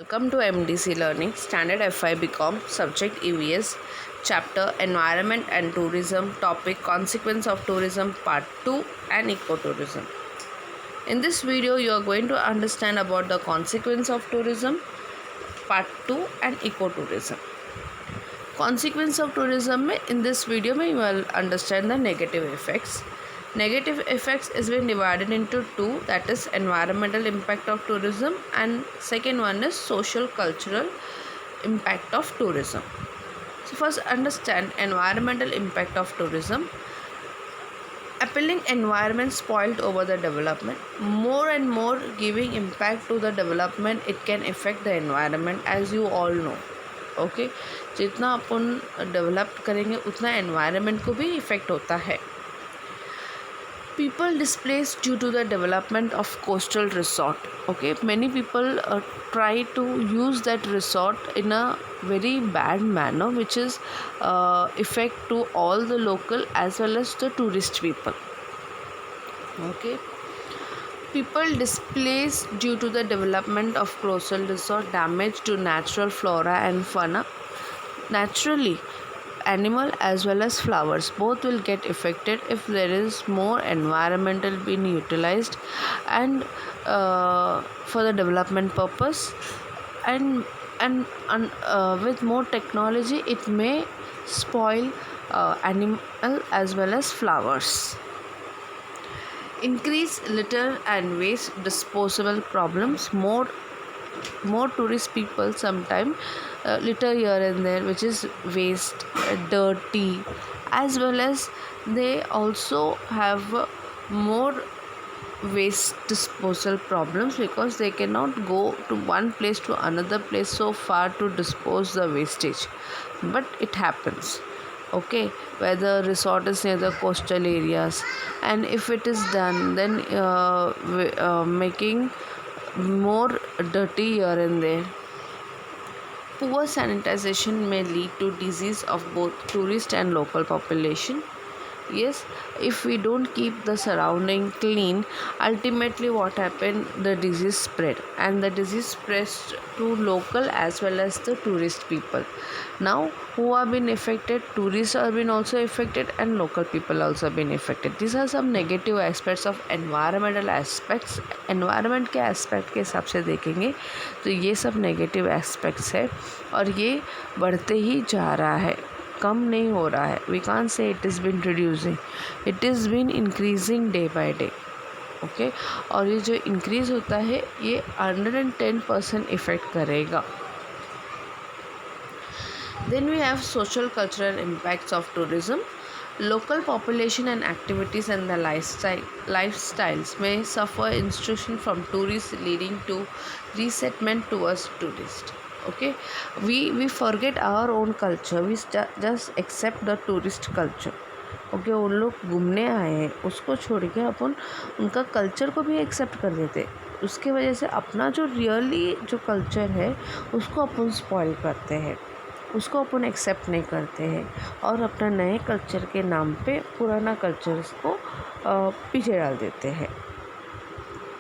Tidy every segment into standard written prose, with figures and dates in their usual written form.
Welcome to MDC Learning, Standard FI BCom, Subject EVS, Chapter Environment and Tourism, Topic Consequence of Tourism, Part 2 and Ecotourism. In this video, you are going to understand about the consequence of tourism, Part 2 and Ecotourism. Consequence of tourism में in this video में you will understand the negative effects. Negative effects is been divided into two, that is environmental impact of tourism and second one is social cultural impact of tourism. So first understand environmental impact of tourism. Appealing environment spoiled over the development. More and more giving impact to the development, it can affect the environment as you all know. Okay जितना अपन develop करेंगे उतना environment को भी effect होता है. People displaced due to the development of coastal resort. Okay, many people try to use that resort in a very bad manner, which is effect to all the local as well as the tourist people. Okay, people displaced due to the development of coastal resort, damage to natural flora and fauna. Naturally, animal as well as flowers both will get affected if there is more environmental being utilized and for the development purpose and with more technology it may spoil animal as well as flowers. Increase litter and waste disposable problems. More tourist people sometimes litter here and there, which is waste, dirty, as well as they also have more waste disposal problems because they cannot go to one place to another place so far to dispose the wastage, but it happens. Okay, where the resort is near the coastal areas, and if it is done then making more dirty here and there. Poor sanitization may lead to disease of both tourist and local population. Yes, if we don't keep the surrounding clean, ultimately what happened, the disease spread and the disease spreads to local as well as the tourist people. Now who have been affected, tourists have been also affected and local people also been affected. These are some negative aspects of environmental aspects. Environment के aspect के हिसाब से देखेंगे तो ये सब negative aspects है और ये बढ़ते ही जा रहा है, कम नहीं हो रहा है. We can't say it has been reducing, it has been increasing day by day. Okay और ये जो इंक्रीज होता है ये 110% इफ़ेक्ट करेगा. Then we have social cultural impacts of tourism. Local population and activities and the lifestyles may suffer intrusion from tourists leading to resettlement towards tourists. Okay, we forget our own culture, we just accept the tourist culture. Okay उन लोग घूमने आए हैं उसको छोड़ के अपन उनका culture को भी एक्सेप्ट कर देते. उसके वजह से अपना जो रियली जो कल्चर है उसको अपन स्पॉइल करते हैं, उसको अपन एक्सेप्ट नहीं करते हैं और अपना नए कल्चर के नाम पे पुराना कल्चर को पीछे डाल देते हैं.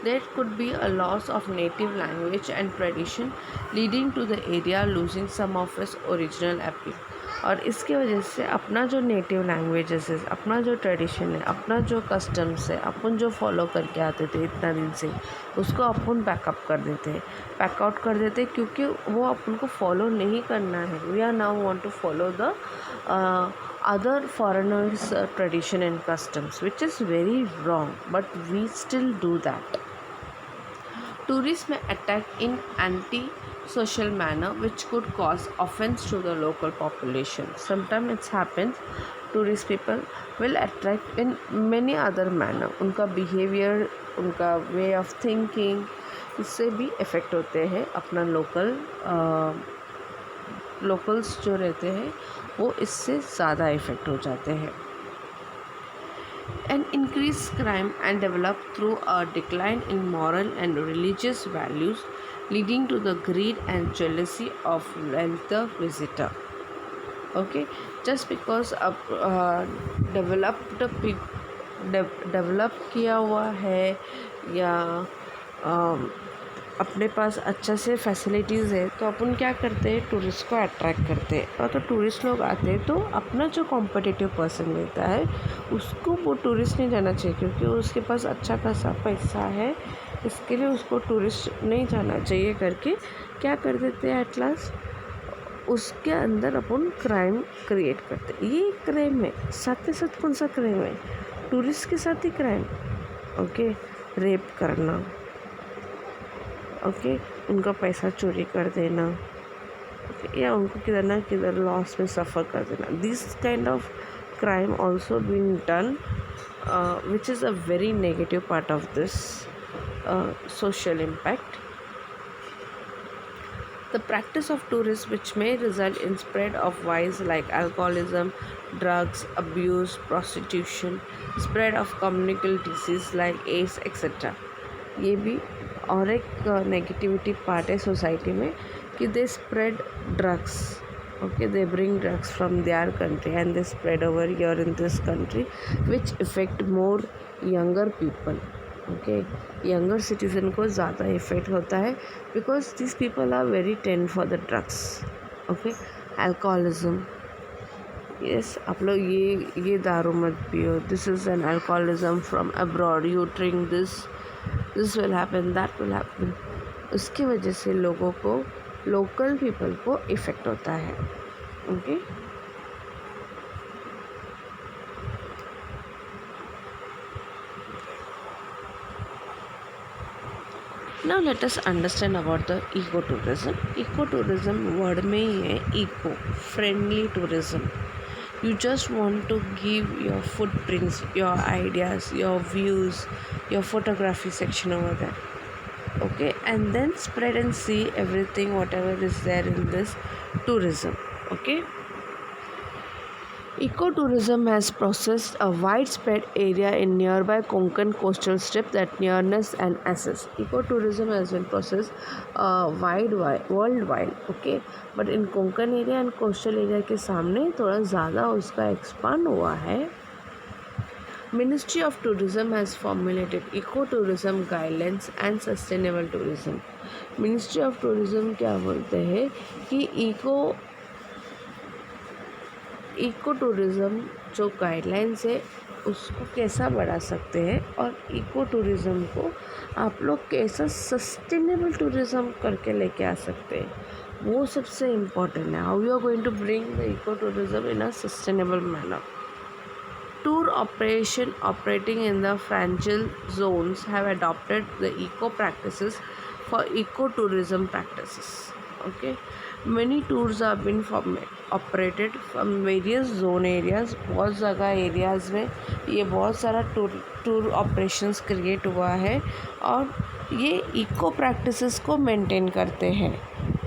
There could be a loss of native language and tradition leading to the area losing some of its original appeal. और इसके वजह से अपना जो नेटिव लैंग्वेजेस है, अपना जो ट्रेडिशन है, अपना जो कस्टम्स है, अपन जो फॉलो करके आते थे इतना दिन से उसको अपन बैकअप कर देते हैं, बैकआउट कर देते हैं क्योंकि वो अपन को फॉलो नहीं करना है. We are now want to follow the other foreigners tradition and customs, which is very wrong, but we still do that. Tourists may attack in anti-social manner which could cause offense to the local population. Sometimes it happens tourist people will attract in many other manner. उनका behavior, उनका way of thinking इससे भी affect होते हैं. अपना locals जो रहते हैं वो इससे ज़्यादा इफ़ेक्ट हो जाते हैं. An increased crime and develop through a decline in moral and religious values leading to the greed and jealousy of the visitor. Okay, just because develop किया हुआ है या अपने पास अच्छा से फैसिलिटीज़ है तो अपन क्या करते हैं, टूरिस्ट को अट्रैक्ट करते हैं। और तो टूरिस्ट लोग आते हैं तो अपना जो कॉम्पिटिटिव पर्सन रहता है उसको वो टूरिस्ट नहीं जाना चाहिए, क्योंकि उसके पास अच्छा खासा पैसा है, इसके लिए उसको टूरिस्ट नहीं जाना चाहिए करके क्या कर देते हैं, एट लास्ट उसके अंदर अपन क्राइम क्रिएट करते हैं। ये क्राइम है, साथ के साथ कौन सा क्राइम है, टूरिस्ट के साथ ही क्राइम। ओके, रेप करना, ओके, उनका पैसा चोरी कर देना, ओके, या उनको किधर ना किधर लॉस में सफ़र कर देना। This kind of crime also being done, which is a very negative part of this social impact. The practice of tourism, which may result in spread of vice like alcoholism, drugs abuse, prostitution, spread of communicable disease like AIDS etc. ये भी और एक negativity part है society में कि they spread drugs, okay, they bring drugs from their country and they spread over here in this country, which affect more younger people. Okay, younger citizen को ज़्यादा effect होता है because these people are very tend for the drugs. Okay, alcoholism, yes, आप लोग ये दारू मत पियो, this is an alcoholism from abroad, you drink this will happen, that will happen. उसकी वजह से लोगों को, लोकल पीपल को इफ़ेक्ट होता है। Okay, now let us understand about the eco tourism. Eco tourism word में ही है, eco friendly tourism. You just want to give your footprints, your ideas, your views, your photography section over there. Okay, and then spread and see everything whatever is there in this tourism. Okay, ecotourism has processed a widespread area in nearby Konkan coastal strip that nearness and access. Ecotourism has been processed worldwide, okay, but in Konkan area and coastal area के सामने थोड़ा ज़्यादा उसका expand हुआ है। Ministry of Tourism has formulated ecotourism guidelines and sustainable tourism. Ministry of Tourism क्या बोलते हैं कि इको टूरिज़म जो गाइडलाइंस है उसको कैसा बढ़ा सकते हैं और इको टूरिज़म को आप लोग कैसा सस्टेनेबल टूरिज़म करके लेके आ सकते हैं, वो सबसे इम्पोर्टेंट है। How you are going to bring the eco tourism in a sustainable manner. Tour operation operating in the fragile zones have adopted the eco practices for ecotourism practices. Okay, many tours have been operated from various zone areas. बहुत जगह areas में ये बहुत सारा tour operations create हुआ है और ये इको प्रैक्टिसेस को मेंटेन करते हैं।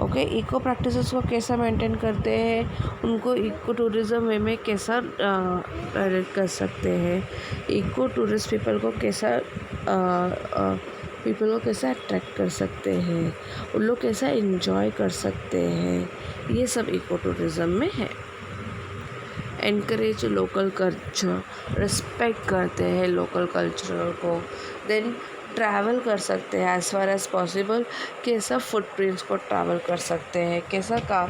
ओके, इको प्रैक्टिसेस को कैसा मेंटेन करते हैं, उनको इको टूरिज़म वे में कैसा प्रेरित कर सकते हैं, इको टूरिस्ट पीपल को कैसा अट्रैक्ट कर सकते हैं, उन लोग कैसा एंजॉय कर सकते हैं, ये सब इको टूरिज़म में है। एनकरेज लोकल कल्चर, रिस्पेक्ट करते हैं लोकल कल्चर को। देन ट्रैवल कर सकते हैं एज़ फार एज़ पॉसिबल, कैसा फुटप्रिंट्स को ट्रैवल कर सकते हैं, कैसा का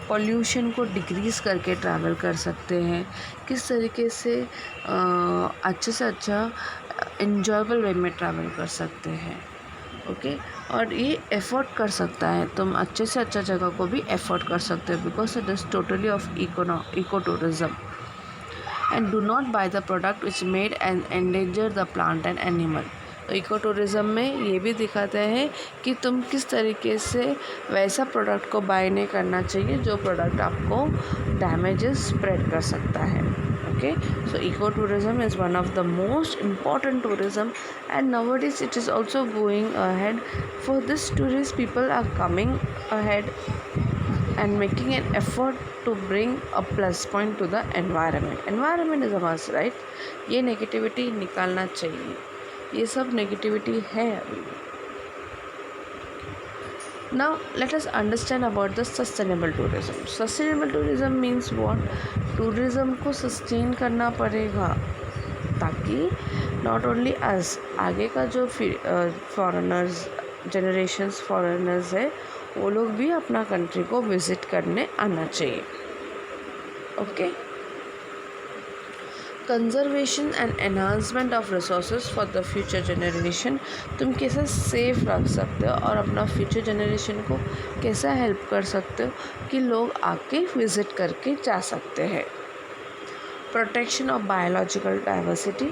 पॉल्यूशन को डिक्रीज़ करके ट्रैवल कर सकते हैं, किस तरीके से अच्छे से अच्छा इन्जॉयबल वे में ट्रैवल कर सकते हैं। ओके, और ये एफर्ट कर सकता है, तुम अच्छे से अच्छा जगह को भी एफर्ट कर सकते हो because it is totally of eco tourism. And do not buy the product which made and endanger the plant and animal. तो इको टूरिज़म में ये भी दिखाते हैं कि तुम किस तरीके से वैसा प्रोडक्ट को बाय नहीं करना चाहिए जो प्रोडक्ट आपको डैमेजेस स्प्रेड कर सकता है। Okay, so ecotourism is one of the most important tourism, and nowadays it is also going ahead. For this tourist, people are coming ahead and making an effort to bring a plus point to the environment. Environment is a must, right? ये negativity निकालना चाहिए, ये सब negativity है अभी। Now let us understand about the sustainable tourism. Sustainable tourism means what? Tourism को sustain करना पड़ेगा ताकि not only us, आगे का जो foreigners जनरेशन्स फॉरेनर्स है वो लोग भी अपना कंट्री को विज़िट करने आना चाहिए। Okay, conservation and enhancement of resources for the future generation, तुम कैसे सेफ रख सकते हो और अपना फ्यूचर जनरेशन को कैसा हेल्प कर सकते हो कि लोग आके विज़िट करके जा सकते हैं। प्रोटेक्शन ऑफ बायोलॉजिकल डाइवर्सिटी,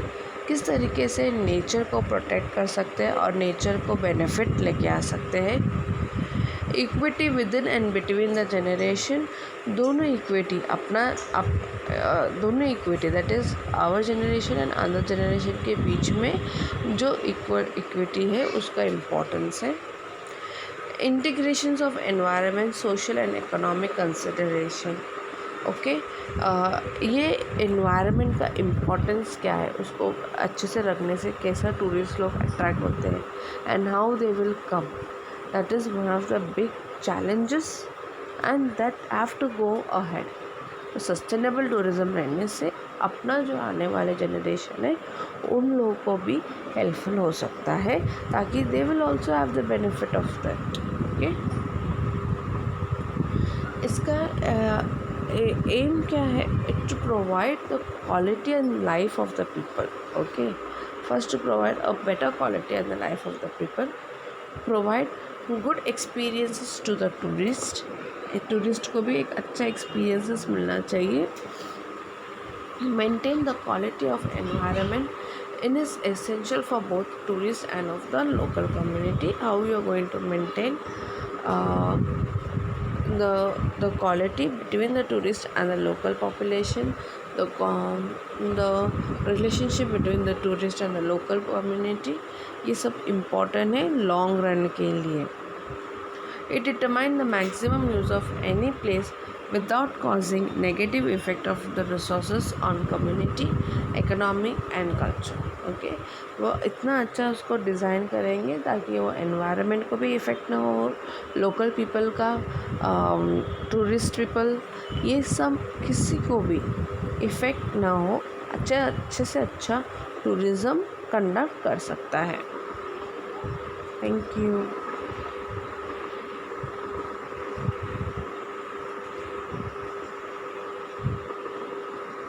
किस तरीके से नेचर को प्रोटेक्ट कर सकते हैं और नेचर को बेनिफिट लेके आ सकते हैं। Equity within and between the generation, दोनों इक्विटी दोनों equity that is our generation and other generation के बीच में जो इक्विटी है उसका इम्पोर्टेंस है। Integrations of environment, social and economic consideration. Okay, ये एनवायरनमेंट का इम्पोर्टेंस क्या है उसको अच्छे से रखने से कैसा टूरिस्ट लोग अट्रैक्ट होते हैं and how they will come, that is one of the big challenges and that have to go ahead. तो सस्टेनेबल टूरिज़्म रहने से अपना जो आने वाले जनरेशन है उन लोगों को भी हेल्पफुल हो सकता है ताकि they will also have the benefit of that. Okay, इसका एम क्या है, to provide the quality and life of the people. Okay, first to provide a better quality and the life of the people, provide good experiences to the tourist, tourist को भी एक अच्छा experiences मिलना चाहिए। Maintain the quality of environment in is essential for both tourist and of the local community. How you are going to maintain the quality between the tourist and the local population, the relationship between the tourist and the local community, ये सब important है long run के लिए। It determine the maximum use of any place without causing negative effect of the resources on community, economy and culture। Okay, वो इतना अच्छा उसको design करेंगे ताकि वो एनवायरनमेंट को भी इफ़ेक्ट ना हो, लोकल पीपल का, टूरिस्ट पीपल, ये सब किसी को भी इफ़ेक्ट ना हो, अच्छे से अच्छा टूरिज़्म कंडक्ट कर सकता है। Thank you.